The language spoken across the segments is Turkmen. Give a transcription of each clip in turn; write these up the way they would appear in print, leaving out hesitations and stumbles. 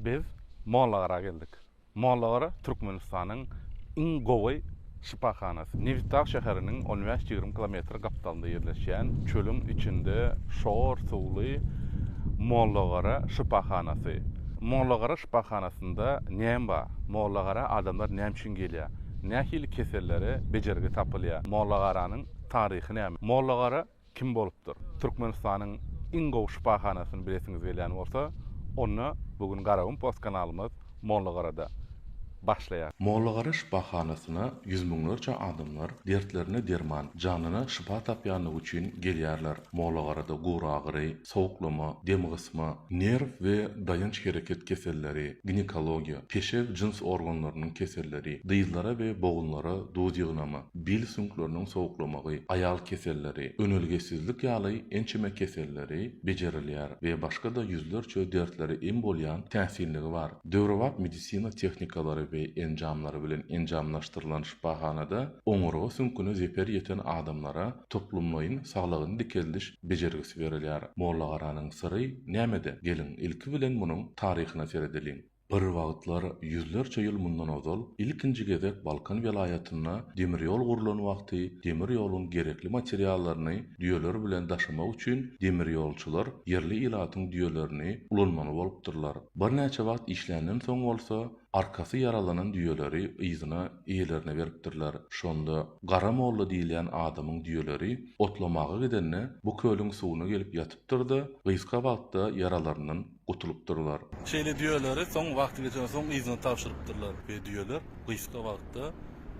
Biz Mollagara geldik. Mollagara Türkmenistanyň iň gowy şipahanasy. Nevitdağ şäheriniň 15-20 km gapdalynda ýerleşýän çölüň içinde şor suwly Mollagara şipahanasy. Mollagara şipahanasynda näme bar? Mollagara adamlar näme üçin gelýär? Nähili keselleri bejergi tapylýar? Mollagaranyň taryhy näme? Mollagara kim bolupdyr? Türkmenistanyň iň gowy şipahanasyny bilesiňiz gelýän bolsa, onu bugün Garabın Post kanalymız Mollagarada başlaýar. Mollagara şipahanasyna yüz miňlerçe adamlar dertlerine derman, janyna şipa tapýanlygy üçin gelýärler. Mollagarada gura agyry, sowuklama, dem gysma, nerv we dayanç hereket keselleri, ginekologiya, peşew jins organlarynyň keselleri, dyýlara we bogunlara duz ýygnama, bil süňkleriniň sowuklamagy, ayal keselleri, önelgesizlik ýaly ençeme keselleri bejerilýär we başga da yüzlerçe dertleri em bolýan täsirligi bar. Döwrewap medisina tehnikalary we enjamlary bilen enjamlaşdyrylan şipahanada oňurga süňküne zeper ýeten adamlara toplumlaryň saglygyny dikeldiş bejergisi berilýär. Mollagaranyň syry nämede? Gelin ilki bilen munyň taryhyna seredeliň. Bir wagtlar yüzlerçe ýyl mundan ozal ilkinji gezek Balkan welaýatyna demir ýol gurulan wagty demir ýoluň gerekli materiallaryny düýeler bilen daşymak üçin demir ýolçular yerli ilatyň düýelerini ulanmany bolupdyrlar. Bir näçe wagt işländen soň bolsa arkasy yaralanan düýeleri yzyna eýelerine beripdirler. Şonda Gara Molla diýilen adamyň düýeleri otlamagy gidenine bu kölüň suwuna gelip ýatypdyrdy. Gyska wagtda yaralaryndan gutulupdyrlar. Şeýle düýeleri soň wagty geçen soň yzyna tapşyrypdyrlar we düýeler gyska wagtda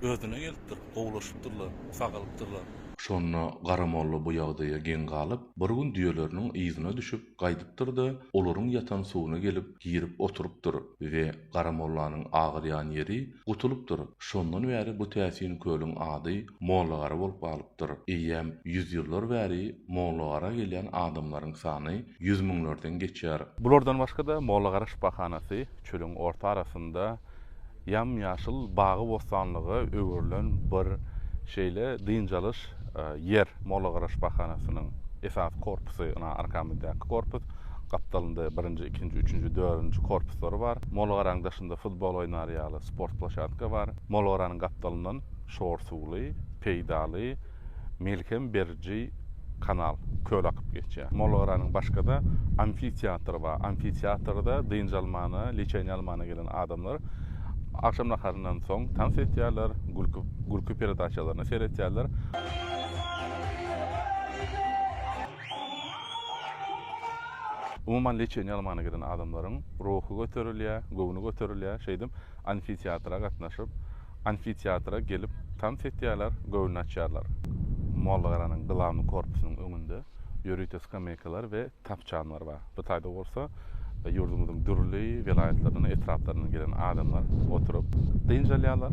özüne gelipdir, gowlaşypdyrlar, sagalypdyrlar. Şonna Gara Molla bu ýagdaýa gen galyp, bir gün düýeleriniň yzyna düşüp gaýdypdyrdy. Olaryň ýatan suwuna gelip girip oturupdyr we Gara Mollanyň agyrýan ýeri gutulupdyr. Şondan bäri bu täsiriň kölüň ady Mollagara bolup galypdyr. Eýem 100 ýyllar bäri Mollagara gelýän adamlaryň sany 100 miňlerden geçýär. Bulardan başga da Mollagara şipahanasy çölüň orta arasynda ýam-ýaşyl bagy bostanlygy öwürlen bir şeýle dynjalys yer. Mollagara şipahanasynyň esas korpusy, arkamyndaky korpus, gapdalynda 1-nji, 2-nji, 3-nji, 4-nji korpuslary bar. Mollagaranyň daşynda futbol oýnarýaly sport plaşatka bar. Mollagaranyň gapdalyndan şor suwly, peýdaly, melhem berji kanal köl akyp geçýär. Mollagaranyň başga da amfiteatr bar. Amfiteatrda dynjalmany, leçeni almany gelen adamlar akşam naharından soň tans etýärler, gulky peredasiýalaryny seretýärler. Umuman leçeni almany gelen adamlaryň ruhy göterilýär, gowuny göterilýär. Şeýdim, amfiteatra gatnaşyp, amfiteatra gelip tans etýärler, gowuny açýarlar. Mollagaranyň glavny korpusynyň öňünde ýörüýte skameykalar we tapçanlar bar. Bu taýda bolsa yurdumuzun dürli vilayetlerinin etraflarından gelen adamlar oturup dynjalýarlar,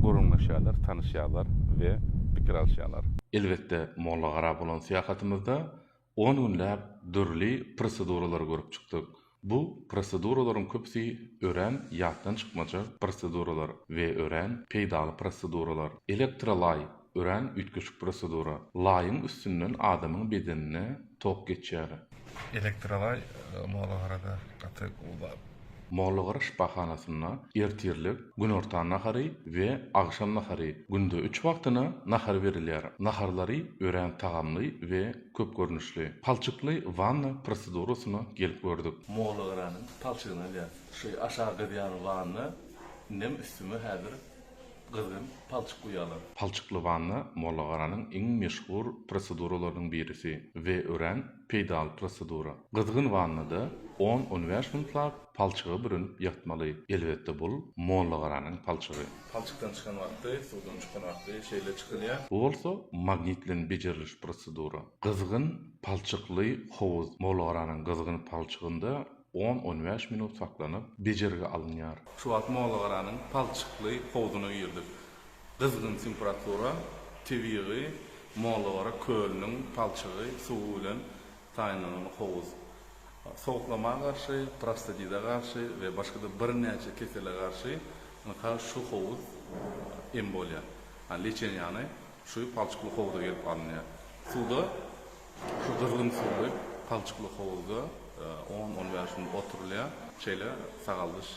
gurulmaşýarlar, tanışýarlar we pikir alýarlar. Elbetde Mollagara bolan syýahatymyzda 10 günläp dürli proseduralar görüp çykdyk. Bu proseduralaryň köpsi ören ýatdan çykmajak proseduralar we ören peýdaly proseduralar. Elektrolay ören ütkeşik prosedura. Laýyň üstünden adamyň bedenine tok geçýär. Elektrolay Mollagarada gatyk ulap. Mollagara şipahanasyna ertirlik, gün ortaň nahary we agşam nahary günde 3 wagtyna nahar berilýär. Naharlary ören tagamly we köp görnüşli. Palçykly wanna prosedurasyna gelip gördük. Mollagaranyň palçygyna ýa şu aşağı ýan wanna nem üstüme häzir gyzgyn palçyk guýalar. Palçykly wanna Mollagaranyň iň meşhur proseduralarynyň birisi we ören peýdaly prosedura. Gyzgyn wannada 10-15 minutlap palçygy bürünip ýatmaly. Elbetde bul Mollagaranyň palçygy. Palçykdan çykan wagtda, suwdan çykan wagtda şeýle çykylýar. Bu bolsa magnitlen bejeriliş prosedura. Gyzgyn palçykly howuz. Mollagaranyň gyzgyn palçygynda 10-15 minut saklanyp bejerge alınýar. Şu wagt Mollagaranyň palçykly howuzyna girdik. Gyzgyn temperatura, tebigi Mollagara kölüniň palçygy suw bilen taýynanan howuz. Sowuklamaga garşy, prostatiga garşy we başga da bir näçe keselege garşy şu howuz em bolýar. Leçeni ýany şu palçykly howuzda gelip alınýar. Suwda şu gyzgyn suwda palçykly howuzda 10-15 minut oturulýar, şeýle sagaldyş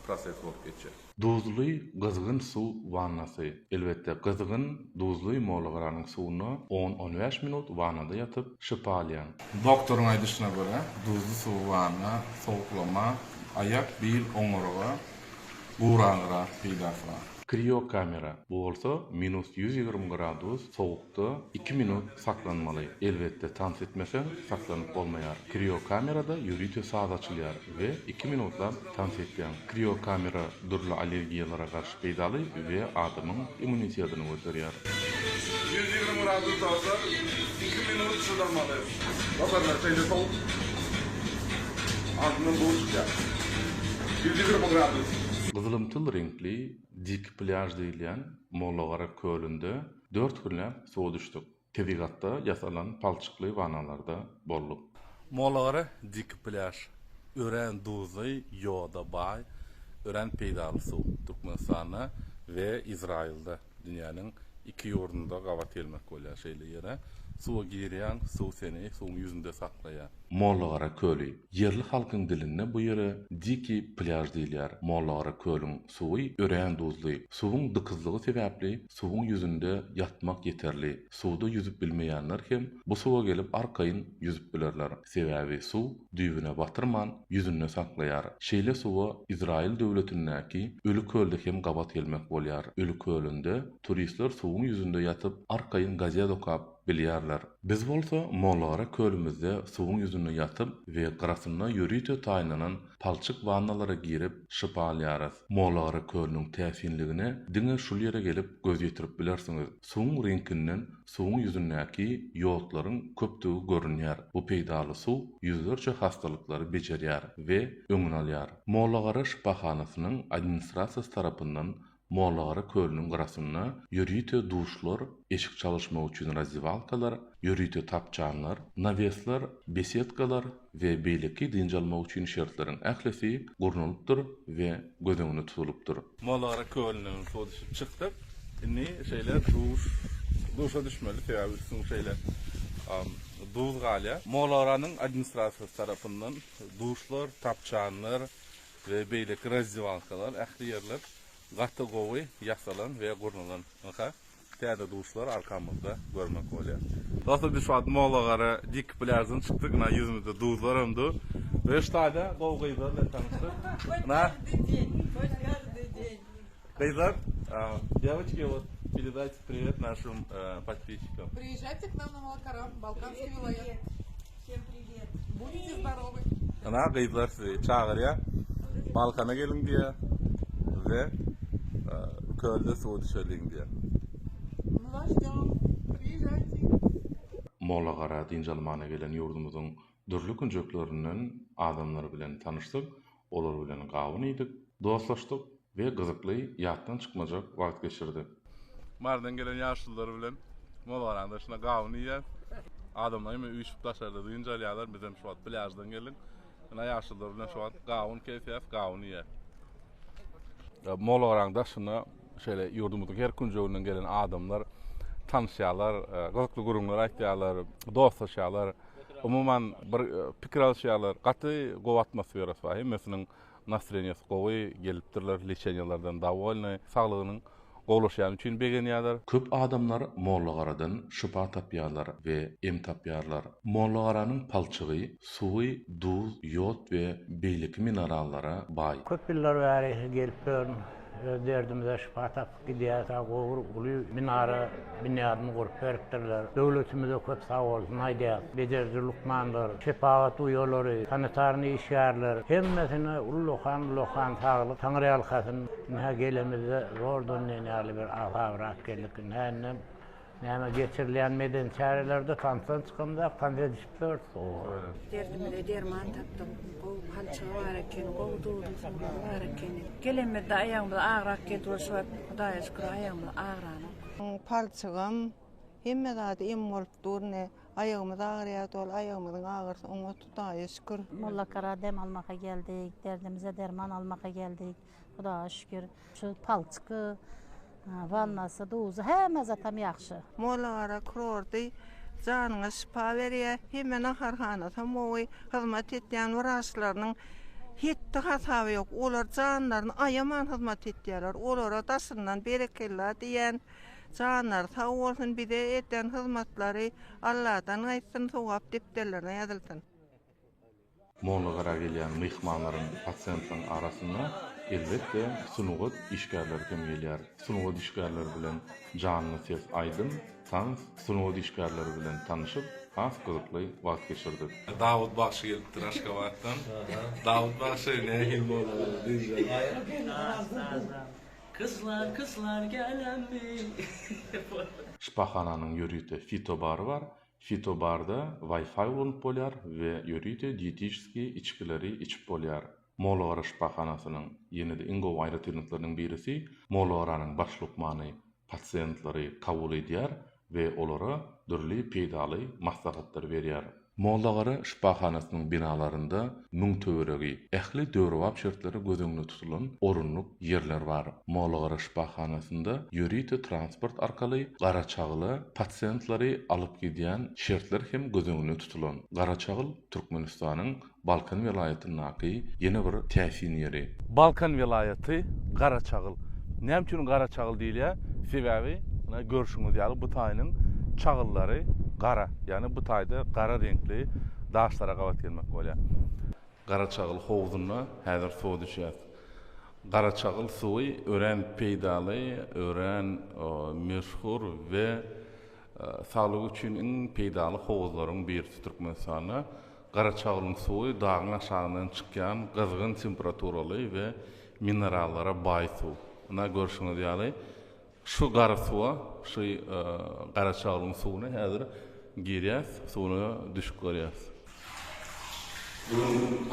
proses bolup geçýär. Duzly gyzgyn suw wannasy. Elbetde gyzgyn duzly mollagyranyň suwuny 10-15 minut wannada ýatyp şypalýan. Doktoruň aýdyşyna görä, duzly suw wanna sowuklama ayak bil oňoraga guraňyra peýda bolar. Kriokamera bolsa -120 gradus sowukda 2 minut saklanmaly. Elbetde tans etmese saklanyp bolmaýar. Kriokamerada ýürüýte saz açylýar we 2 minutlap tans etýän. Kriokamera durly allergiýalara garşy peýdaly we adamyň immunitetyny göterýär. 120 gradus sowukda 2 minut çydamaly. Bakarlar şeýle sowuk. Adamyň boşlukda 120 gradus. Gyzylymtyl renkli dik pляж diýilen Mollagara kölünde 4 günläp suwa düşdik. Tebigatda ýasalan palçykly wanalarda bolduk. Mollagara dik pляж, ören duzy, ýoda bay, ören peýdaly suw Türkmenistanda we Izrailde dünýäniň iki ýurdunda gabat gelmek bolýar şeýle ýere. Suwa girýän, suw seni suwun ýüzünde saklaýar. Mollagara köli. Yerli halkyň dilinde bu ýere diki pляж diýilýär. Mollagara kölüň suwy ören duzly. Suwun dykyzlygy sebäpli suwun ýüzünde ýatmak ýeterli. Suwda ýüzüp bilmeýänler hem bu suwa gelip arkaýyn ýüzüp bilerler. Sebäbi suw düýbüne batyrman ýüzünde saklaýar. Şeýle suwa Izrail döwletindäki ölü kölde hem gabat gelmek bolýar. Ölü kölünde turistler suwun ýüzünde ýatyp arkaýyn gazet okap bilýärler. Biz bolsa Mollagara kölümizde suwun ýüzünde ýatyp we garasyna ýürüýte taýlanan palçyk wannalara girip şypalýarys. Mollagara kölüniň täsinligine diňe şul ýere gelip göz ýetirip bilersiňiz. Suwun renkinden suwun ýüzündäki ýogtlaryň köpdügi görünýär. Bu peýdaly suw ýüzlerçe hastalyklary bejerýär we öňüne alýar. Mollagara şypahanasynyň administrasiýasy tarapyndan Mollagara kölüniň garasyna ýürüýte duşlar, eşik çalışma üçin razdivalkalar, ýürüýte tapçanlar, naviesler, besetkalar we beýleki dinjalma üçin şertleriň ählisi gurnulypdyr we gözüňe tutulupdyr. Mollagara kölüniň suw düşüp çykdyk. Indi şeýler duşa düşmeli, sebäbi şeýler duz galya. Mollagaranyň administrasiýasy tarapyndan duşlar, tapçanlar we beýleki razdivalkalar, ähli ýerler gatta gowy ýasalan we gurnulan. Täze duşlar arkamızda görmek bolýar. Dostlar biz şu an Mollagara dik pляждан çykdyk, na ýüzümizde duzlar ömdü. We ştada gowgyzlarla tanışdyk. Na Гайдар, девочки, вот передайте привет нашим подписчикам. Приезжайте к нам на Малакарам, Балканский вилайет. Всем привет. Будете здоровы. Ana Gayдар sizi çağırıyor. Balkana gelin diye ve kölde suw düşelim diye. Мы вас ждем. Приезжайте. Mollagara dinjalmana gelen ýurdumyzyň dürli künjeklerinden adamlar bilen tanışdyk. Olar bilen gawunydyk, dostlaşdyk we gyzykly ýatdan çykmajak wagt geçirdik. Mardan gelen ýaşlylar bilen Mollagaranda şuna gawunýar. Adamlar hem üýüşip taşardy dinjalýarlar, bizem şu wagt pляждан gelin. Şuna ýaşlylar bilen şu wagt gawun kesýär, gawunýar. Mollagaranda şuna şeýle ýurdumyzyň her künjeginden gelen adamlar tanışýarlar, gyzykly gurumlar aýtýarlar, dostlaşýarlar. Umuman bir pikir alýarlar. Gaty gowy atmosferasy bar. Hemmesiniň настроениýasy gowy gelipdirler, leçenýalardan dawolny, saglygynyň gowlaşýany üçin begenýärler. Köp adamlar Mollagaradan şypa tapýarlar we em tapýarlar. Mollagaranyň palçygy, suwy, duz, ýod we beýleki minerallara baý. Köp ýyllar bäri gelip derdimize şypa tapyp gidýär, gowur uly minara binýadyny gurup beripdirler. Döwletimize köp sag bolsun aýdýar. Bejerdi Lukmanlar, şepagat uýalary, sanitarny işgärler, hemmesine ulluhan saglyk, Taňry alhasyn näme gelemizde zordan näme bir afawrak geldik. Näme geçirilýän meden çärelerde tantan çykymda kandy düşüpdir. Derdimde derman tapdym. O palçygy bar eken, gowdudy bar eken. Gelemede aýagymda agrak ketip şuwat, Hudaýa şükür aýagymda agrany. Palçygym hemme zat em bolup durne, aýagymyz agrýar, ol aýagymyzyň agyrsa oňa Hudaýa şükür. Mollagara dem almaka geldik, derdimize derman almaka geldik. Hudaýa şükür. Şu palçyky, vannasy, duzy hemme zatam ýaxşy. Mollagara kurordy Canına şifa veriyor. Hemen aharhana tam o hizmet etdiyen varaşlarının hitti hatağı yok. Olar canlarını ayaman hizmet etdiyorlar. Olara dasından berekella diyen canlar sağ olsun bir de eden hizmetleri Allah'tan aytsın sowap depterlerine yazılsın. Mollagara gelýän mehmanlaryň pasientleriň arasynda elbetde sunugat işgärler hem gelýär. Sunugat işgärleri bilen janyny ses aýdym, tans sunugat işgärleri bilen tanyşyp has gyzykly wagt geçirdik. Dawud Bagşy gelipdir Aşgabatdan. Dawud Bagşy nähil boldy? Kızlar gelenmi? Şipahananyň ýörüte fitobary bar. Fitobarda Wi-Fi ulanyp bolýar we ýörüte dietetiski içkileri içip bolýar. Mollagara şipahanasynyň ýene-de iň gowy aýratyrlyklarynyň birisi Mollagaranyň başlukmany pasientlary kabul edýär we olara dürli peýdaly maslahatlar berýär. Mollagara şipahanasynyň binalarynda müň töweregi, ähli döwrewap şertlери gözüňde tutulan orunluk ýerler bar. Mollagara şipahanasynda ýörüte transport arkaly Garaçagyla pasientlary alyp gidýän şertler hem gözüňde tutulan. Garaçagyl Türkmenistanyň Balkan welaýatynyňky ýene bir täsin ýeri. Balkan welaýaty Garaçagyl. Näme üçin Garaçagyl diýilýär? Sebäbi görüşüňiz ýaly bu taýynyň çağıllary gara, yani bu taýda gara renkli daşlara gabat gelmek bolýar. Garaçagyl howzuna häzir suw düşýär. Garaçagyl suwy ören peýdaly, ören meşhur we saglyk üçin iň peýdaly howzlaryň birisi Türkmenistanda. Garaçagylyň suwy dagyň aşagyndan çykýan gyzgyn temperaturaly we minerallara baý suw. Ona görüşüňiz ýaly şu gara suwa, şu Garaçagylyň suwuny häzir girýäs, suwuny düşüp görýäs. Bu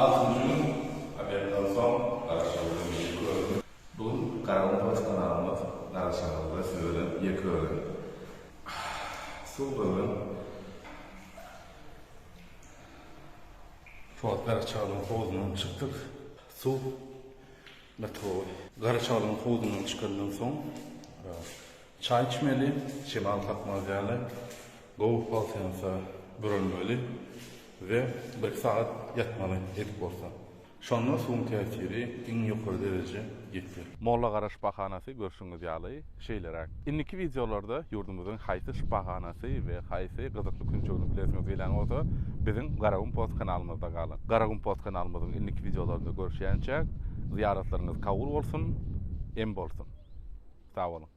altını haberden soň Garaçagylyň bu Karagumpos kanalymyz Garaçagylda sizlere ýekören. Suw bilen Fuat Garaçagylyň howzundan çykdyk. Suw metrowy. Garaçagylyň howzundan çykandan soň çay içmeli, şemal katmalı, gowy paltensa bürünmeli ve bir saat yatmalı edip bolsa. Şondan soň täsiri iň ýokary derece ýetdi. Mollagara şipahanasy görüşüňiz ýaly şeýlerak. Indiki videolarda ýurdumyzyň haýsy şipahanasy we haýsy gyzykly günçügini bilesiňiz bilen bolsa, biziň Karagumpos kanalymyzda galyň. Karagumpos kanalymyzyň indiki videolarynda görüşýänçä ziyaretleriniz kabul bolsun, em bolsun. Sağ olun.